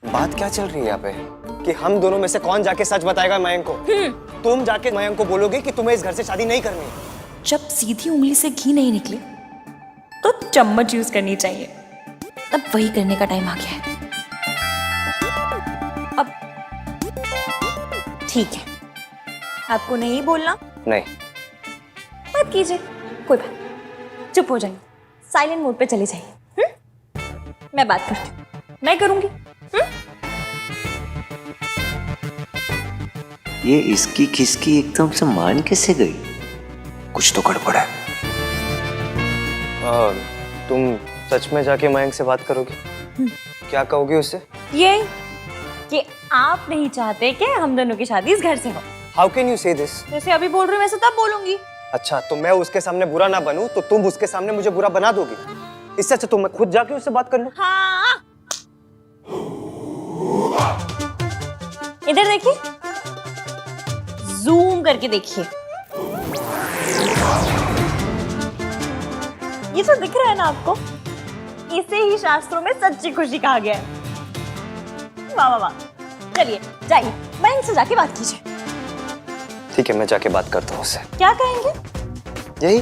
बात क्या चल रही है यहाँ पे कि हम दोनों में से कौन जाके सच बताएगा मयंक को? तुम जाके मयंक को बोलोगे कि तुम्हें इस घर से शादी नहीं करनी है। जब सीधी उंगली से घी नहीं निकले तो चम्मच यूज करनी चाहिए। अब वही करने का टाइम आ गया है। अब ठीक है, आपको नहीं बोलना? नहीं। मत कीजिए, कोई बात नहीं। चुप हो जाइए, साइलेंट मोड पे चले जाइए। मैं बात करती हूँ, मैं करूंगी। ये इसकी खिसकी एकदम से मान कैसे गई? कुछ तो गड़बड़ है। तुम सच में जाके मयंक से बात करोगी? क्या कहोगी उससे? ये कि आप नहीं चाहते कि हम दोनों की शादी इस घर से हो। हाउ कैन यू से दिस? जैसे अभी बोल रही हूँ वैसे तब बोलूंगी। अच्छा, तो मैं उसके सामने बुरा ना बनूं तो तुम उसके सामने मुझे बुरा बना दोगी? इससे अच्छा तो मैं खुद जाके उससे बात कर लूं। हाँ, इधर देखिए, जूम करके देखिए। ये तो दिख रहा है ना आपको? इसे ही शास्त्रों में सच्ची खुशी कहा गया है। वाह वाह वाह। चलिए जाइए, बैंक से जाके बात कीजिए। ठीक है, मैं जाके बात करता हूँ उससे। क्या कहेंगे? यही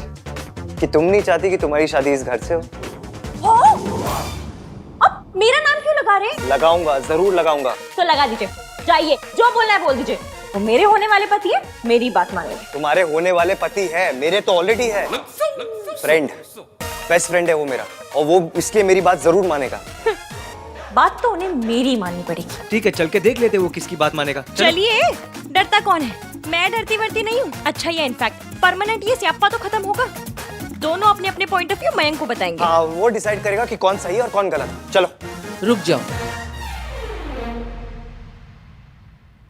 कि तुम नहीं चाहती कि तुम्हारी शादी इस घर से हो। अब मेरा नाम क्यों लगा रहे हैं? लगाऊंगा, जरूर लगाऊंगा। तो लगा दीजिए, जाइए, जो बोलना है बोल दीजिए। वो मेरे होने वाले पति है, मेरी बात मानेंगे। तुम्हारे होने वाले पति है, मेरे तो ऑलरेडी है। फ्रेंड, बेस्ट फ्रेंड है वो मेरा, और वो इसलिए मेरी बात जरूर मानेगा। बात तो उन्हें मेरी माननी पड़ेगी। ठीक है, चल के देख लेते वो किसकी बात मानेगा। चलिए, डरता कौन है? मैं डरती वरती नहीं हूँ। अच्छा, ये इनफैक्ट परमानेंट ये स्यापा तो खत्म होगा। दोनों अपने अपने पॉइंट ऑफ व्यू मयंक को बताएंगे। हाँ, वो डिसाइड करेगा कि कौन सही है और कौन गलत। चलो रुक जाओ,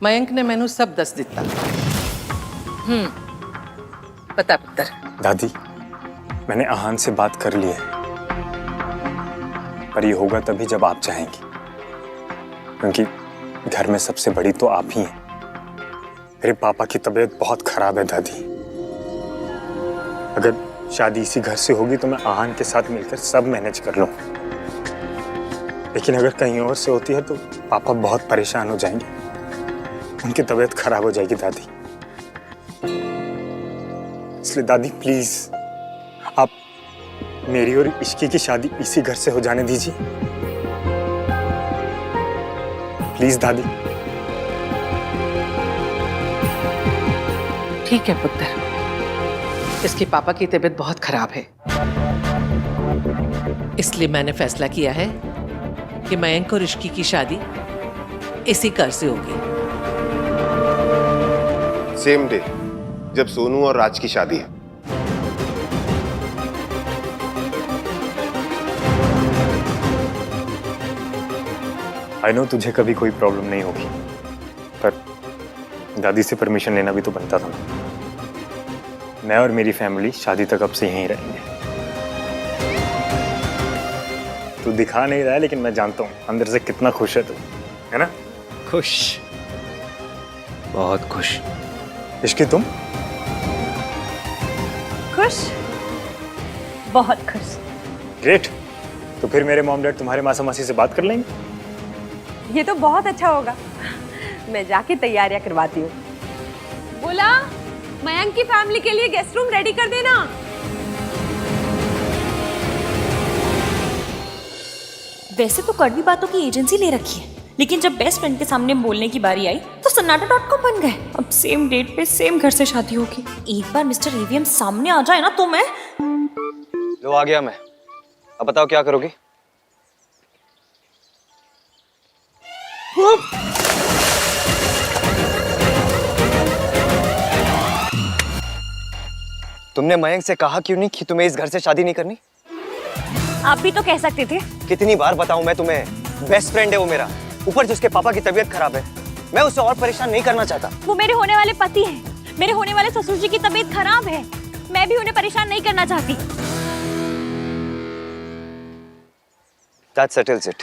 मयंक ने मैनू सब दस दिता। पता पुत्र। दादी, मैंने आहान से बात कर ली है, पर ये होगा तभी जब आप चाहेंगी, क्योंकि घर में सबसे बड़ी तो आप ही हैं। मेरे पापा की तबीयत बहुत खराब है दादी। अगर शादी इसी घर से होगी तो मैं आहान के साथ मिलकर सब मैनेज कर लूं, लेकिन अगर कहीं और से होती है तो पापा बहुत परेशान हो जाएंगे, उनकी तबीयत खराब हो जाएगी दादी। इसलिए दादी प्लीज आप मेरी और इश्की की शादी इसी घर से हो जाने दीजिए, प्लीज दादी। ठीक है पुत्र, इसके पापा की तबीयत बहुत खराब है, इसलिए मैंने फैसला किया है कि मयंक और इश्की की शादी इसी घर से होगी। सेम डे जब सोनू और राज की शादी है। आई नो तुझे कभी कोई प्रॉब्लम नहीं होगी, पर दादी से परमिशन लेना भी तो बनता था ना। मैं और मेरी फैमिली शादी तक अब से यहीं रहेंगे। तू दिखा नहीं रहा है, लेकिन मैं जानता हूँ अंदर से कितना खुश है तू, है ना? खुश, बहुत खुश। इश्की तुम? खुश, बहुत खुश। ग्रेट। तो फिर मेरे मॉम डैड तुम्हारे मासा मासी से बात कर लेंगे। ये तो बहुत अच्छा होगा। मैं जाके तैयारियां करवाती हूँ। बोला, मयंक की फैमिली के लिए गेस्ट रूम रेडी कर देना। वैसे तो कड़वी बातों की एजेंसी ले रखी है, लेकिन जब बेस्ट फ्रेंड के सामने बोलने की बारी आई तो सन्नाटा.com बन गए। अब सेम डेट पे सेम घर से शादी होगी। एक बार मिस्टर एवीएम सामने आ जाए ना तो मैं। लो आ गया मैं। अब बताओ क्या करोगी? तुमने मयंक से कहा क्यों नहीं कि तुम्हें इस घर से शादी नहीं करनी? आप भी तो कह सकते थे। कितनी बार बताऊं मैं तुम्हें? बेस्ट फ्रेंड है वो मेरा, ऊपर जिसके पापा की तबीयत खराब है। मैं उसे और परेशान नहीं करना चाहता। वो मेरे होने वाले पति हैं। मेरे होने वाले ससुर जी की तबीयत खराब है, मैं भी उन्हें परेशान नहीं करना चाहती। That settles it.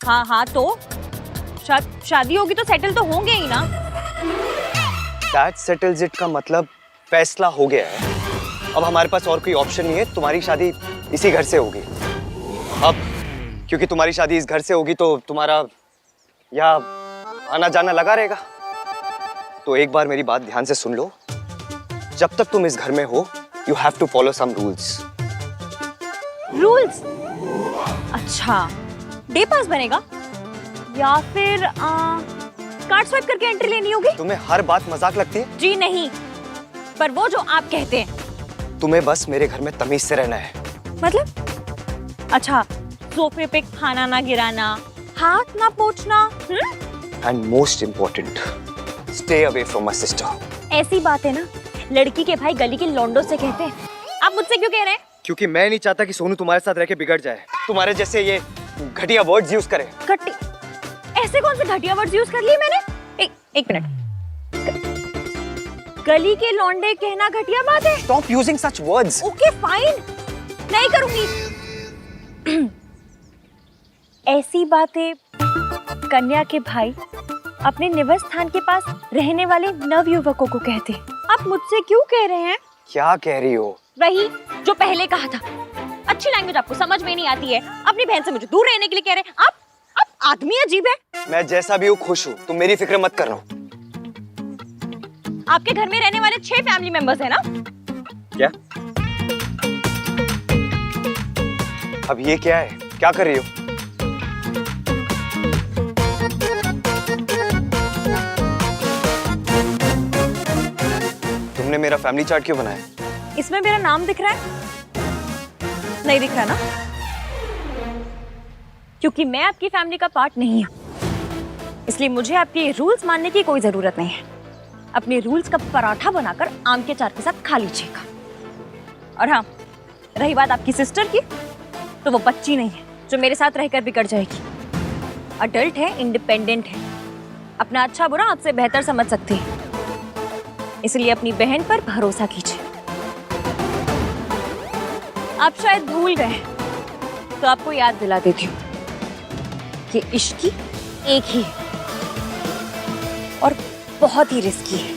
हाँ हाँ, तो शादी होगी तो सेटल तो होंगे ही ना। That settles it का मतलब फैसला हो गया है। अब हमारे पास और कोई ऑप्शन नहीं है, तुम्हारी शादी इसी घर से होगी। अब क्योंकि तुम्हारी शादी इस घर से होगी तो तुम्हारा या आना जाना लगा रहेगा। तो एक बार मेरी बात ध्यान से सुन लो, जब तक तुम इस घर में हो you have to follow some rules. Rules? अच्छा, डे पास बनेगा या फिर कार्ड स्वाइप करके एंट्री लेनी होगी? तुम्हें हर बात मजाक लगती है? जी नहीं, पर वो जो आप कहते हैं। तुम्हें बस मेरे घर में तमीज से रहना है। मतलब? अच्छा, सोफे पे खाना ना गिराना, हाथ ना पोंछना, and most important, stay away from my sister. ऐसी बात है ना, लड़की के भाई गली के लौंडों से कहते हैं। आप मुझसे क्यों कह रहे हैं? क्योंकि मैं नहीं चाहता कि सोनू तुम्हारे साथ रह के बिगड़ जाए, तुम्हारे जैसे ये घटिया वर्ड्स यूज करे। घटी? ऐसे कौन से घटिया वर्ड्स यूज कर लिए मैंने? एक मिनट, गली के लौंडे कहना घटिया बात है? Stop using such words. Okay fine, नहीं करूंगी। ऐसी बातें कन्या के भाई अपने निवास स्थान के पास रहने वाले नवयुवकों को कहते हैं। आप मुझसे क्यों कह रहे हैं? क्या कह रही हो? वही जो पहले कहा था। अच्छी लैंग्वेज आपको समझ में नहीं आती है। अपनी बहन से मुझे दूर रहने के लिए कह रहे हैं। आप आदमी अजीब है। मैं जैसा भी हूँ खुश हूँ, तुम मेरी फिक्र मत करना। आपके घर में रहने वाले 6 फैमिली मेंबर्स हैं ना? क्या? अब ये क्या है? क्या कर रही हो? तुमने मेरा फैमिली चार्ट क्यों बनाया? इसमें मेरा नाम दिख रहा है? नहीं दिख रहा ना? क्योंकि मैं आपकी फैमिली का पार्ट नहीं हूं, इसलिए मुझे आपके रूल्स मानने की कोई जरूरत नहीं है। अपने रूल्स का पराठा बनाकर आम के चार के साथ खा लीजिएगा। और हाँ, रही बात आपकी सिस्टर की, तो वो बच्ची नहीं है जो मेरे साथ रहकर बिगड़ जाएगी। अडल्ट है, इंडिपेंडेंट है, अपना अच्छा बुरा आपसे बेहतर समझ सकती है। इसलिए अपनी बहन पर भरोसा कीजिए। आप शायद भूल गए, तो आपको याद दिला देती हूँ कि इश्क एक ही है और बहुत ही रिस्की है।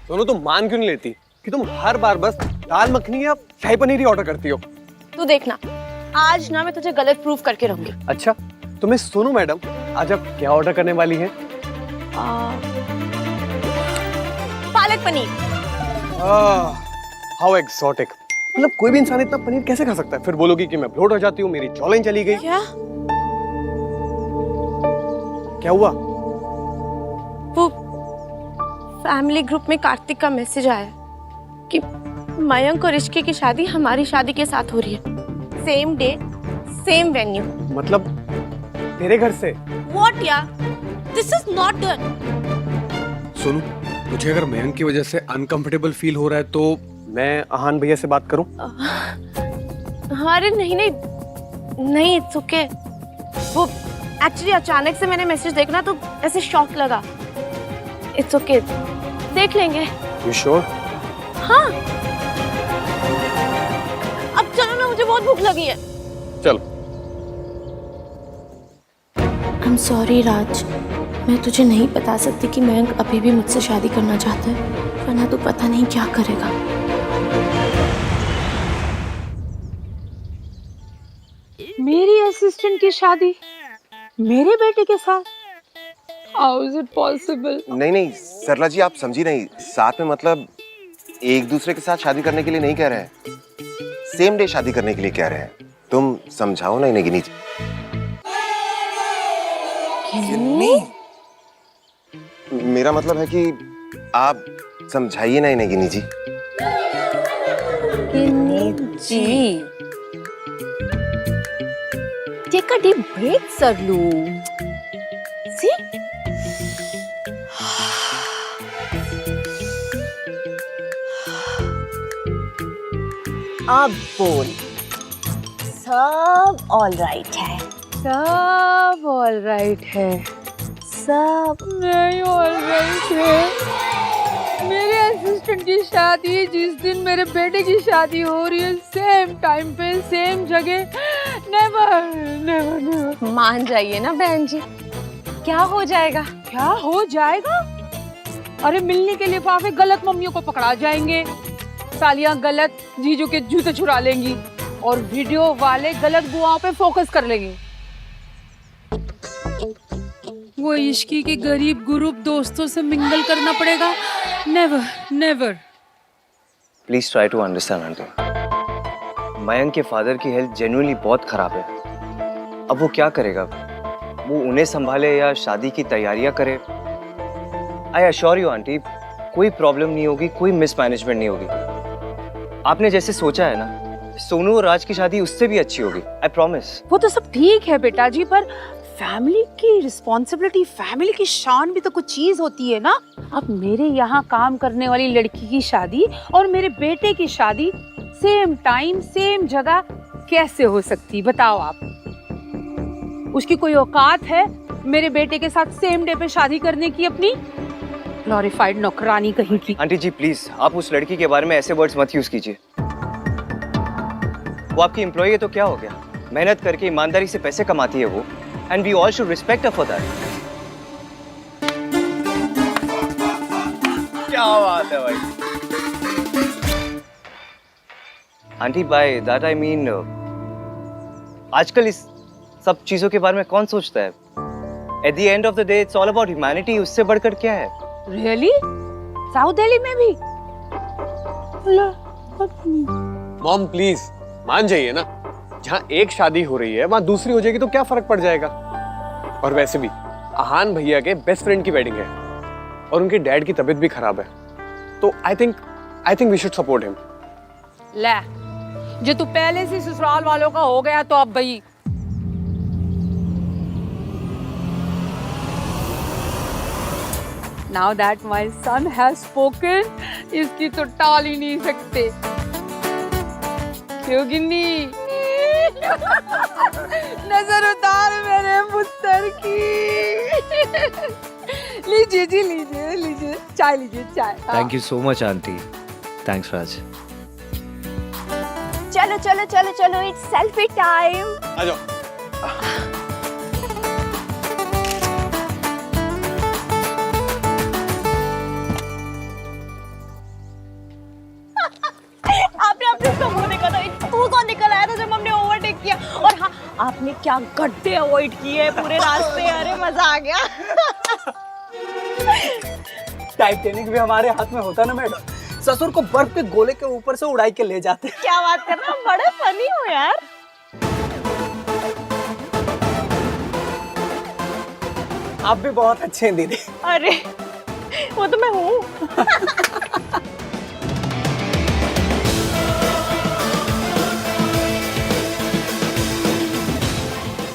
सोनू, तुम मान क्यों नहीं लेती कि तुम हर बार बस दाल मखनी या शाही पनीर ही ऑर्डर करती हो? तू देखना, आज ना मैं तुझे गलत प्रूफ करके रहूंगी। अच्छा, तो मैं सोनू मैडम, आज आप क्या ऑर्डर करने वाली हैं? पालक पनीर। How exotic. मतलब कोई भी इंसान इतना पनीर कैसे खा सकता है? फिर बोलोगी कि मैं ब्लोट हो जाती हूँ, मेरी जॉलाइन चली गई। क्या हुआ? वो फैमिली ग्रुप में कार्तिक का मैसेज आया कि मयंक और ऋषिके की शादी हमारी शादी के साथ हो रही है। Same day, same venue. मतलब तेरे घर से? What यार? This is not done. Sonu, तुझे अगर मयंक की वजह से अनकंफर्टेबल फील हो रहा है तो मैं आहान भैया से बात करूं? अरे नहीं नहीं नहीं, इट्स ओके। वो एक्चुअली अचानक से मैंने मैसेज देखना तो ऐसे शॉक लगा। इट्स ओके, देख लेंगे। You sure? हाँ, अब चलो ना, मुझे बहुत भूख लगी है। चलो। I'm sorry राज, मैं तुझे नहीं बता सकती कि मयंक अभी भी मुझसे शादी करना चाहता है, वरना तू पता नहीं क्या करेगा। मेरी असिस्टेंट की शादी मेरे बेटे के साथ? How is it possible? नहीं नहीं सरला जी, आप समझी नहीं। साथ में मतलब एक दूसरे के साथ शादी करने के लिए नहीं कह रहे हैं, सेम डे शादी करने के लिए कह रहे हैं। तुम समझाओ ना इन्हें गिनी जी। मेरा मतलब है कि आप समझाइए ना इन्हें गिनी जी। जी, टेक अ डीप ब्रेथ सरलू। सी, अब बोल, सब ऑल राइट है? सब ऑल राइट है। सब नहीं ऑल राइट है। मेरे असिस्टेंट की शादी जिस दिन मेरे बेटे की शादी हो रही है, सेम टाइम पे सेम जगह, नेवर नेवर नेवर। मान जाइए ना बहन जी। क्या हो जाएगा? क्या हो जाएगा? अरे मिलने के लिफाफे गलत मम्मियों को पकड़ा जाएंगे, सालियां गलत जीजू के जूते चुरा लेंगी और वीडियो वाले गलत बुआओं पे फोकस कर लेंगे। वो इश्की के गरीब ग्रुप दोस्तों से मिंगल करना पड़ेगा। Never never. Please try to understand aunty. Mayank के फादर की हेल्थ जेन्युइनली बहुत खराब है। अब वो क्या करेगा? वो उन्हें संभाले या शादी की तैयारियां करे? आई अश्योर यू आंटी, कोई प्रॉब्लम नहीं होगी, कोई मिसमैनेजमेंट नहीं होगी। आपने जैसे सोचा है ना, सोनू और राज की शादी उससे भी अच्छी होगी, आई प्रॉमिस। वो तो सब ठीक है बेटा जी, पर फैमिली की रिस्पॉन्सिबिलिटी, फैमिली की शान भी तो कुछ चीज होती है ना। अब मेरे यहाँ काम करने वाली लड़की की शादी और मेरे बेटे की शादी सेम टाइम सेम जगह कैसे हो सकती, बताओ आप। उसकी कोई औकात है मेरे बेटे के साथ सेम डे पे शादी करने की अपनी? ग्लोरीफाइड नौकरानी कहीं की। आंटी जी प्लीज, आप उस लड़की के बारे में ऐसे वर्ड्स मत यूज कीजिए। वो आपकी एम्प्लॉय है तो क्या हो गया? मेहनत करके ईमानदारी से पैसे कमाती है वो, and we all should respect her for that. क्या बात है भाई। Aunty by that I mean आजकल इस सब चीजों के बारे में कौन सोचता है? At the end of the day it's all about humanity, उससे बढ़कर क्या है? रियली? साउथ दिल्ली में भी? मॉम प्लीज मान जाइए ना, जहाँ एक शादी हो रही है वहाँ दूसरी हो जाएगी तो क्या फर्क पड़ जाएगा? और वैसे भी आहान भैया के बेस्ट फ्रेंड की वेडिंग है और उनके डैड की तबीयत भी खराब है, तो I think we should support him. ले, जो तू पहले से ससुराल वालों का हो गया तो अब भाई Now that my son has spoken, इसकी तो टाल ही नहीं सकते। क्यों गिन्नी? नजर उतार मेरे पुत्र की। लीजिए जी, लीजिए लीजिए चाय, लीजिए चाय। Thank you so much aunty. Thanks Raj. चलो चलो चलो चलो, इट्स सेल्फी टाइम। आ जाओ। आपने अपने उसका मुंह देखा था, तू कौन निकल आया था जब हमने ओवरटेक किया? और हाँ, आपने क्या गड्ढे अवॉइड किए पूरे रास्ते। अरे मजा आ गया। टाइटैनिक भी हमारे हाथ में होता ना मैडम, ससुर को बर्फ के गोले के ऊपर से उड़ाई के ले जाते। क्या बात कर रहा, बड़े फनी हो यार। आप भी बहुत अच्छे हैं दीदी। अरे वो तो मैं हूँ।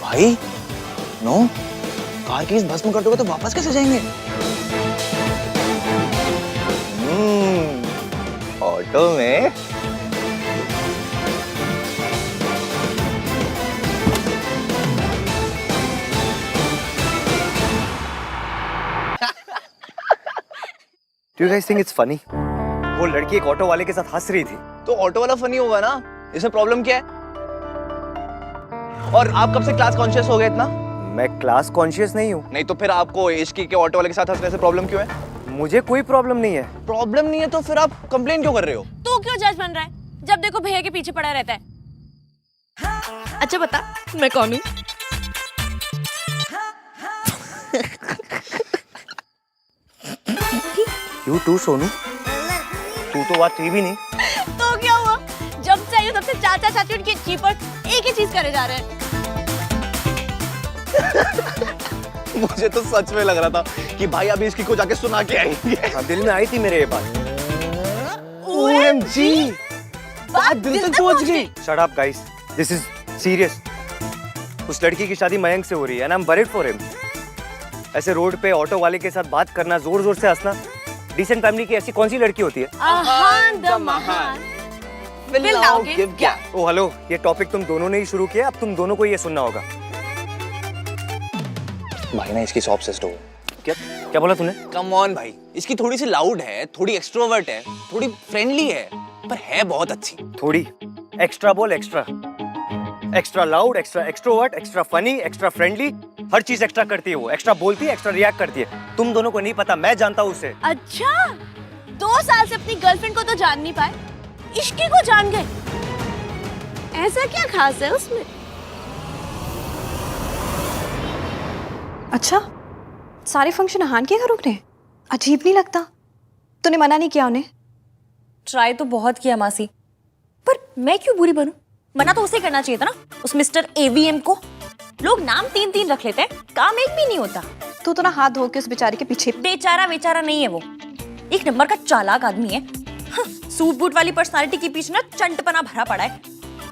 भाई नो, कार की इस भस्म कर दोगे तो वापस कैसे जाएंगे? ऑटो में। Do you guys think it's funny? वो लड़की एक ऑटो वाले के साथ हंस रही थी। तो ऑटो वाला फनी होगा ना, इसमें प्रॉब्लम क्या है? और आप कब से क्लास कॉन्शियस हो गए इतना? मैं क्लास कॉन्शियस नहीं हूँ। नहीं तो फिर आपको इश्की के ऑटो वाले के साथ हंसने से प्रॉब्लम क्यों है? मुझे कोई प्रॉब्लम नहीं है। प्रॉब्लम नहीं है तो फिर आप कंप्लेन क्यों कर रहे हो? तू क्यों जज बन रहा है? जब देखो भैया के पीछे पड़ा रहता है। अच्छा बता, मैं कौन हूँ? You too, Sonu. तू तो बात थी भी नहीं। तो क्या हुआ? जब चाहिए तब से चाचा चाची उनकी चीपर एक ही चीज करे जा रहे हैं। मुझे तो सच में लग रहा था कि भाई अभी इसकी को जाके सुना के आएंगे। हाँ, दिल में आई थी मेरे ये बात। OMG, बात दिल तक पहुंच गई। Shut up, guys. This is serious. उस लड़की की शादी मयंक से हो रही है and I'm worried for him. ऐसे रोड पे ऑटो वाले के साथ बात करना, जोर जोर से हंसना, डिसेंट फैमिली की ऐसी कौन सी लड़की होती है? आहान द महान will now give gap. Oh hello, ये टॉपिक तुम दोनों ने ही शुरू किया, अब तुम दोनों को ये सुनना होगा। भाई ना इसकी सॉफ्ट सिस्टर हो। क्या बोला तूने? कम ऑन भाई, इसकी थोड़ी सी लाउड है, थोड़ी एक्सट्रोवर्ट है, थोड़ी फ्रेंडली है, पर है बहुत अच्छी। थोड़ी एक्स्ट्रा बोल, extra extra loud, extra extrovert, extra funny, extra friendly, हर चीज एक्स्ट्रा करती है वो। एक्स्ट्रा बोलती है, एक्स्ट्रा रिएक्ट करती है। तुम दोनों को नहीं पता, मैं जानता हूँ उसे। अच्छा, 2 साल से अपनी गर्लफ्रेंड को तो जान नहीं पाए, इश्की को जान गए। ऐसा क्या खास है उसमें? अच्छा, सारे फंक्शन अहान के घर रुक रहे हैं? अजीब नहीं लगता? तूने मना नहीं किया उन्हें? ट्राई तो बहुत किया मासी, पर मैं क्यों बुरी बनूं? मना तो उसे करना चाहिए था ना, उस मिस्टर एवीएम को। लोग नाम 3-3 रख लेते हैं, काम एक भी नहीं होता। तू तो ना हाथ धो के उस बेचारे के पीछे। बेचारा नहीं है वो, एक नंबर का चालाक आदमी है। हाँ, सूट बूट वाली पर्सनालिटी के पीछे ना चंटपना भरा पड़ा है।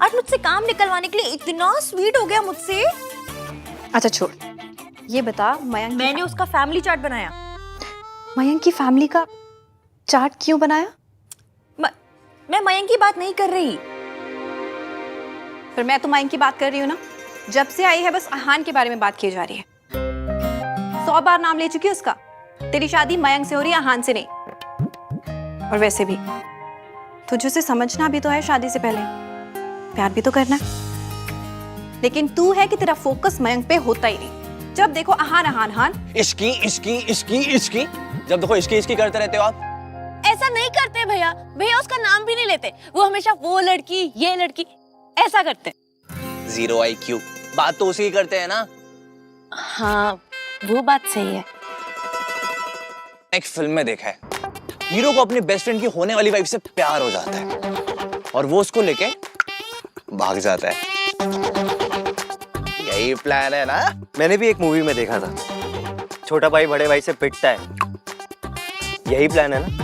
आज मुझसे काम निकलवाने के लिए इतना स्वीट हो गया मुझसे। अच्छा छोड़, ये बता मयंक, मैंने उसका फैमिली चार्ट बनाया। मयंक की फैमिली का चार्ट क्यों बनाया? मैं मयंक की बात नहीं कर रही। पर मैं तो मयंक की बात कर रही हूँ ना। जब से आई है बस अहान के बारे में बात की जा रही है। 100 बार नाम ले चुकी है उसका। तेरी शादी मयंक से हो रही है, अहान से नहीं। और वैसे भी तुझे उसे समझना भी तो है, शादी से पहले प्यार भी तो करना। लेकिन तू है कि तेरा फोकस मयंक पे होता ही नहीं। जब देखो अहान अहान अहान। इश्की इश्की इश्की इश्की, जब देखो इश्की इश्की करते रहते हो आप। ऐसा नहीं करते भैया, भैया उसका नाम भी नहीं लेते। वो हमेशा वो लड़की ये लड़की ऐसा करते। 0 IQ, बात तो उसी की करते हैं ना। हाँ वो बात सही है। एक फिल्म में देखा है, हीरो को अपनी बेस्ट फ्रेंड की होने वाली वाइफ से प्यार हो जाता है और वो उसको लेके भाग जाता है। यही प्लान है ना? मैंने भी एक मूवी में देखा था, छोटा भाई बड़े भाई से पिटता है। यही प्लान है ना?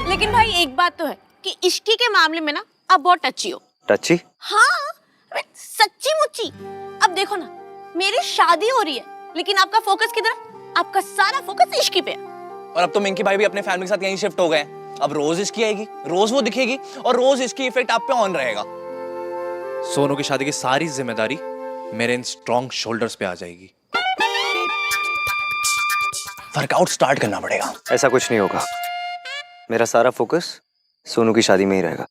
लेकिन भाई एक बात तो है कि इश्की के मामले में ना आप बहुत टची हो। टची? हाँ सच्ची मुच्ची। अब देखो ना, मेरी शादी हो रही है लेकिन आपका फोकस किधर है? आपका सारा फोकस इश्की पे है। और अब तो मिंकी भाई भी अपने फैमिली के साथ यहीं शिफ्ट हो गए हैं। अब रोज इसकी आएगी, रोज वो दिखेगी और रोज इसकी इफेक्ट आप पे ऑन रहेगा। सोनू की शादी की सारी जिम्मेदारी मेरे इन स्ट्रॉन्ग शोल्डर्स पे आ जाएगी। वर्कआउट स्टार्ट करना पड़ेगा। ऐसा कुछ नहीं होगा, मेरा सारा फोकस सोनू की शादी में ही रहेगा।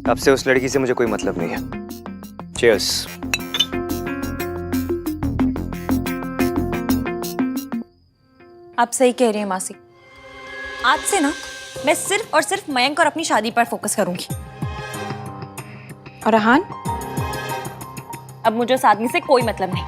अब से उस लड़की से मुझे कोई मतलब नहीं है। चीयर्स। आप सही कह रही हैं मासी। आज से ना मैं सिर्फ और सिर्फ मयंक और अपनी शादी पर फोकस करूंगी। और अहान, अब मुझे उस आदमी से कोई मतलब नहीं।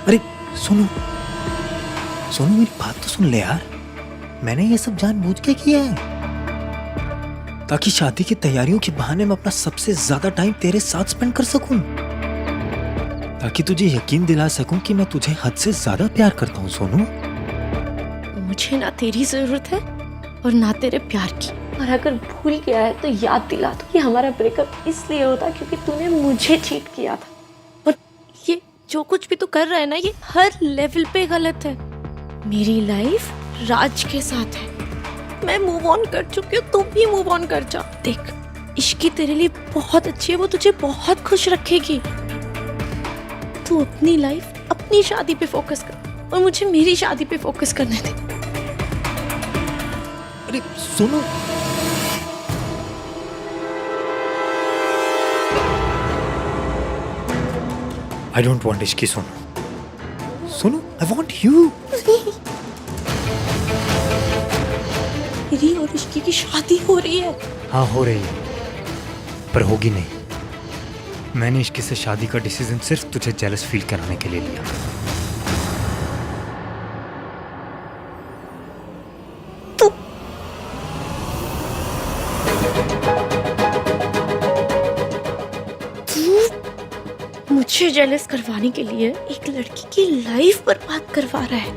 अरे सुनो सोनू, मेरी बात तो सुन ले यार। मैंने ये सब जानबूझ के किया है ताकि शादी की तैयारियों के बहाने मैं अपना सबसे ज्यादा टाइम तेरे साथ स्पेंड कर सकूं, ताकि तुझे यकीन दिला सकूं कि मैं तुझे हद से ज्यादा प्यार करता हूं सोनू। मुझे ना तेरी जरूरत है और ना तेरे प्यार की। और अगर भूल गया है तो याद दिला दो कि हमारा ब्रेकअप इसलिए होता क्योंकि तूने मुझे चीट किया था। और ये जो कुछ भी तू कर रहा है ना, ये हर लेवल पे गलत है। मेरी लाइफ राज के साथ है, मैं मूव ऑन कर चुकी हूँ, तू भी मूव ऑन कर जा। देख, इश्की तेरे लिए बहुत अच्छी है, वो तुझे बहुत खुश रखेगी। तू अपनी लाइफ अपनी शादी पे फोकस कर और मुझे मेरी शादी पे फोकस करने दे। अरे Sonu, I don't want Ishki Sonu. Sonu, I want you। मेरी और इश्की की शादी हो रही है। हाँ हो रही है, पर होगी नहीं। मैंने इश्की से शादी का डिसीजन सिर्फ तुझे जेलस फील कराने के लिए लिया। मुझे जेलस करवाने के लिए एक लड़की की लाइफ बर्बाद करवा रहा है।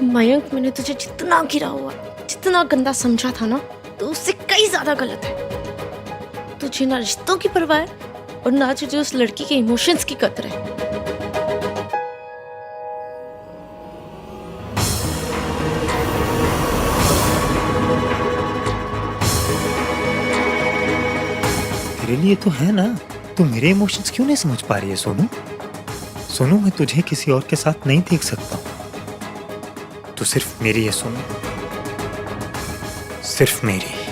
मयंक, मैंने तुझे जितना गिरा हुआ, जितना गंदा समझा था ना, तो उससे कई ज्यादा गलत है। तुझे ना रिश्तों की परवाह है और ना तुझे उस लड़की के इमोशंस की कदर है। तेरे लिए तो है ना, तू मेरे इमोशंस क्यों नहीं समझ पा रही है सोनू? सोनू, मैं तुझे किसी और के साथ नहीं देख सकता। तू सिर्फ मेरी है सोनू, सिर्फ मेरी।